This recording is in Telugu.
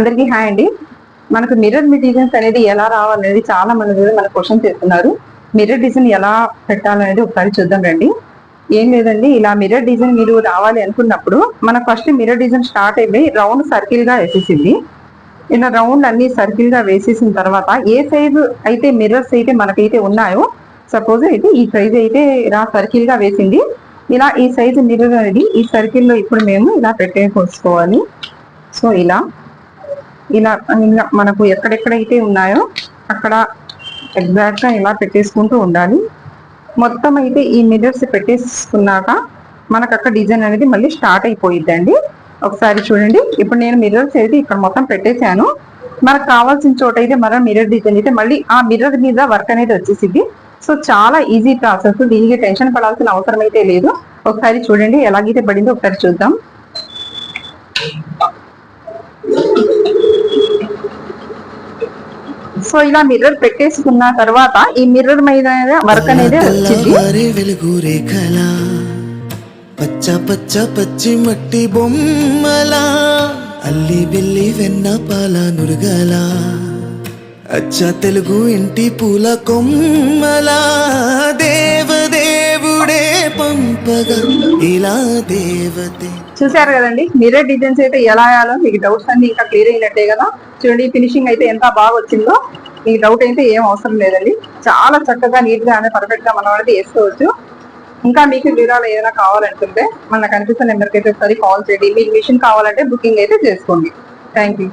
అందరికీ హాయ్ అండి. మనకు మిర్రర్ డిజైన్స్ అనేది ఎలా రావాలనేది చాలా మంది కూడా మనకు క్వశ్చన్ చేస్తున్నారు. మిర్రర్ డిజైన్ ఎలా పెట్టాలనేది ఒకసారి చూద్దాం రండి. ఏం లేదండి, ఇలా మిర్రర్ డిజైన్ మీరు రావాలి అనుకున్నప్పుడు మనకు ఫస్ట్ మిర్రర్ డిజైన్ స్టార్ట్ అయిపోయి రౌండ్ సర్కిల్ గా వేసేసింది. ఇలా రౌండ్ అన్ని సర్కిల్ గా వేసేసిన తర్వాత ఏ సైజు అయితే మిర్రర్స్ అయితే మనకైతే ఉన్నాయో, సపోజ్ అయితే ఈ సైజ్ అయితే ఇలా సర్కిల్ గా వేసింది. ఇలా ఈ సైజు మిర్రర్ అనేది ఈ సర్కిల్ లో ఇప్పుడు మేము ఇలా పెట్టేసుకోవాలి. సో ఇలా ఇలా మనకు ఎక్కడెక్కడైతే ఉన్నాయో అక్కడ ఎగ్జాక్ట్ గా ఇలా పెట్టేసుకుంటూ ఉండాలి. మొత్తం అయితే ఈ మిర్రర్స్ పెట్టేసుకున్నాక మనకు అక్కడ డిజైన్ అనేది మళ్ళీ స్టార్ట్ అయిపోయిద్దండి. ఒకసారి చూడండి, ఇప్పుడు నేను మిర్రర్స్ అయితే ఇక్కడ మొత్తం పెట్టేశాను. మనకు కావాల్సిన చోట అయితే మన మిర్రర్ డిజైన్ అయితే మళ్ళీ ఆ మిర్రర్ మీద వర్క్ అనేది వచ్చేసింది. సో చాలా ఈజీ ప్రాసెస్, దీనికి టెన్షన్ పడాల్సిన అవసరం అయితే లేదు. ఒకసారి చూడండి ఎలాగైతే పడిందో ఒకసారి చూద్దాం. సో ఇలా మిర్రర్ పెట్టేసుకున్న తర్వాత ఈ మిర్రర్ మీద వర్క్ అనేది వచ్చింది. పచ్చ పచ్చ పచ్చి మట్టి బొమ్మలా అల్లి బిల్లి వెన్న పాల నురగల అచ్చ తెలుగు ఇంటి పూల కొమ్మలా దేవదేవుడే పంపగా ఇలా దేవతే. చూసారు కదండి, మిర్రర్ డిజైన్స్ అయితే ఎలా వేయాలో మీకు డౌట్స్ అన్ని ఇంకా క్లియర్ అయినట్టే కదా. చూడండి ఫినిషింగ్ అయితే ఎంత బాగా వచ్చిందో, ఈ డౌట్ అయితే ఏం అవసరం లేదండి. చాలా చక్కగా నీట్ గా పర్ఫెక్ట్ గా మనం అనేది వేసుకోవచ్చు. ఇంకా మీకు వివరాలు ఏదైనా కావాలనుకుంటే మనకు కనిపిస్తున్న నెంబర్కి అయితే ఒకసారి కాల్ చేయండి. మీకు మిషన్ కావాలంటే బుకింగ్ అయితే చేసుకోండి. Thank you.